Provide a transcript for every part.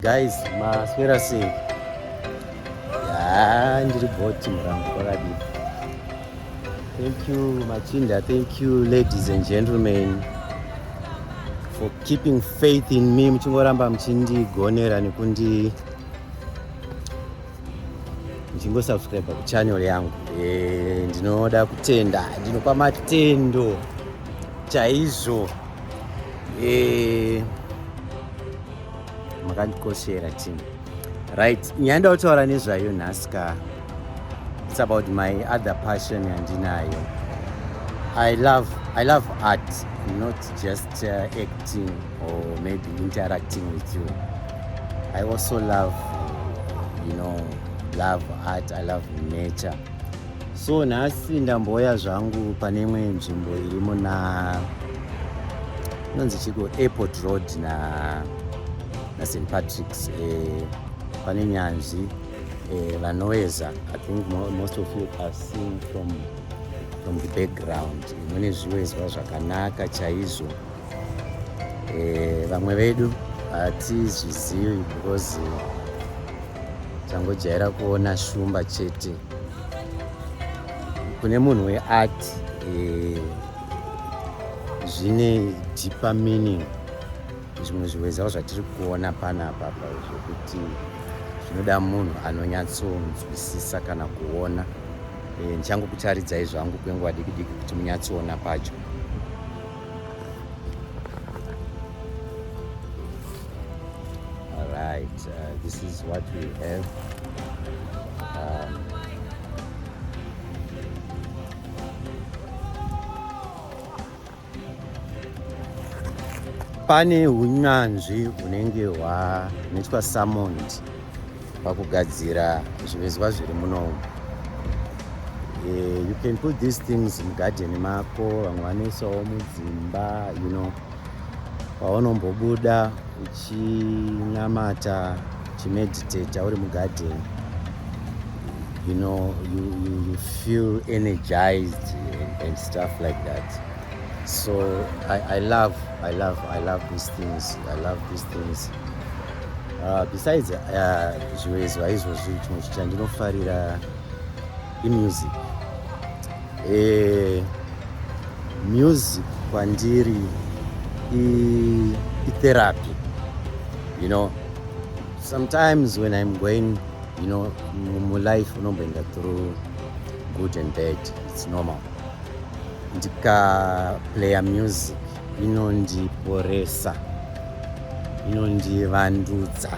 Guys, maswera sei? Ndiri boti murangu kwakadii. Thank you Machinda, thank you ladies and gentlemen for keeping faith in me, muchingoramba muchindigonera muchingosubscribe kuchannel yangu. Ndinoda kutenda, ndinopa matendo chaizvo. Makandikoshera chini. Right, nyaya ndautaura nezvayo nhasika. It's about my other passion yandinayo. I love art, not just acting or maybe interacting with you. I also love art, I love nature. So nhasi ndamboya zvangu pane imwe nzvimbo iri muna inonzi chiko Airport Road na St. Patrick's. Pane nyanzvi vanoveza. I think most of you are seeing from the background. Mune zvivezwa zvakanaka chaizvo. Vamwe vedu hatizvizivi because tangojaira kuona shumba chete. Kune munhu weart zvine deeper meaning. Zvimwe zvivezwa zvatiri kuona panapa zvokuti zvinoda munhu anonyatsonzwisisa kana kuona. Ndichangokutaridzai zvangu kwenguva diki diki kuti munyatsoona pacho. Alright, this is what we have. Pane hunyanzvi hunenge hwanoitwa summoned pakugadzira zvivezwa zviri muno. You can put these things in garden mako, vamwe vanoisawo mudzimba, paunombobuda uchinamata, uchimeditata uri mugarden. You feel energized and stuff like that. So I love these things. I love these things. Besides zvivezwa izvozvi, chimwe chandinofarira music. Music kwandiri therapy. Sometimes when I'm going, life unomboenda through good and bad. It's normal. Ndikaplaya music inondiporesa, inondivandudza.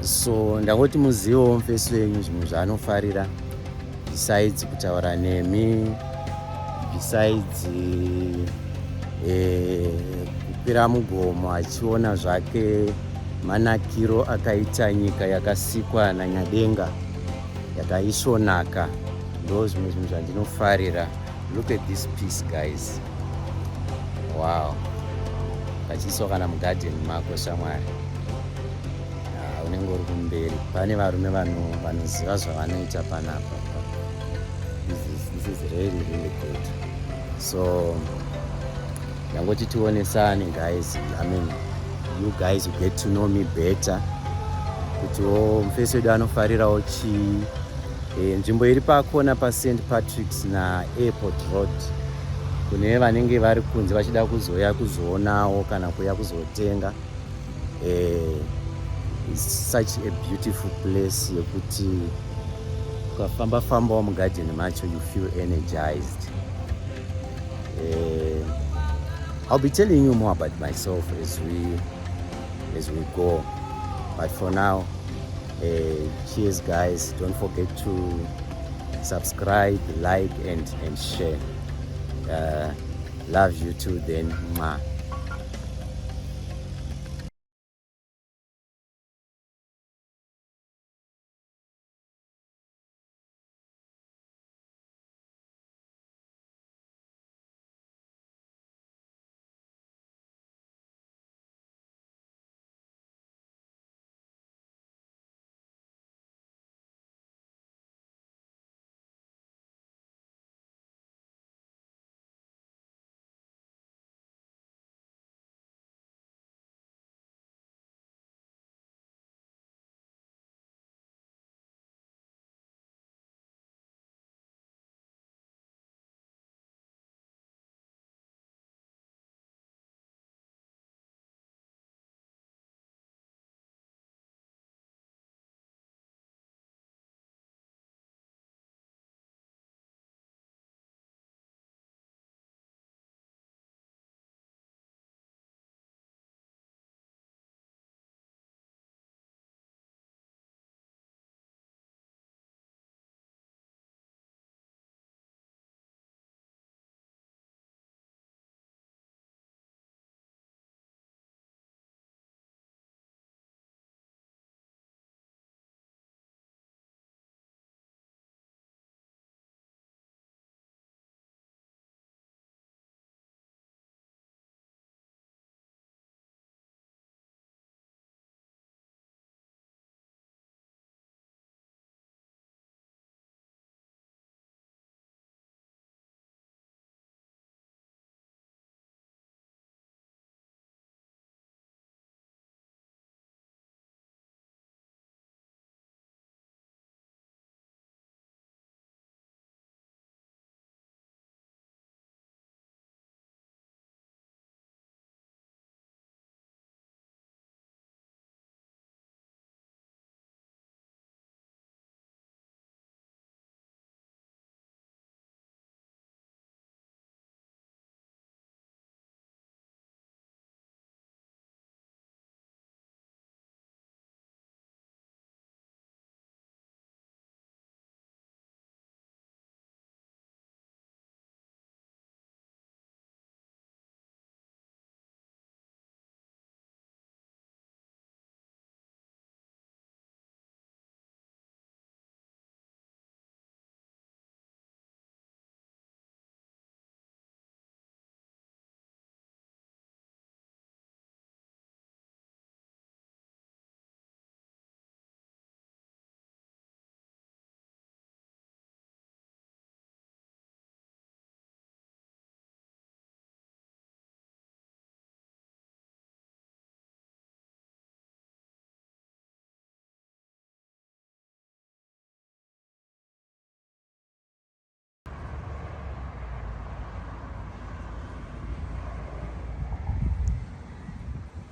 So ndangoti muzivo mufesi wenyu zvimwe zvaanofarira besides kutaura nemi, besides kukwira mugomo achiona zvake manakiro akaita nyika yakasikwa naNyadenga yakaisvonaka. Ndo zvimwe zvandinofarira. Look at this piece, guys. Wow. Kachiiswa kana mugarden mako shamwari. Unenge uri kumberi. Pane varume vanoziva zvavanoita panapa. This is really, really good. So, ndangoti tionesane, guys. I mean, you guys will get to know me better. Kutiwo mufesi wedu anofarirawo chii. Nzvimbo iri pakona pa St. Patrick's na Airport Road. Kune vanenge vari kunze vachida kuzoya kuzoonawo kana kuya kuzotenga. It's such a beautiful place yekuti ukafamba mugarden macho you feel energized. I'll be telling you more about myself as we go. But for now, cheers guys. Don't forget to subscribe, like and share. Love you too then.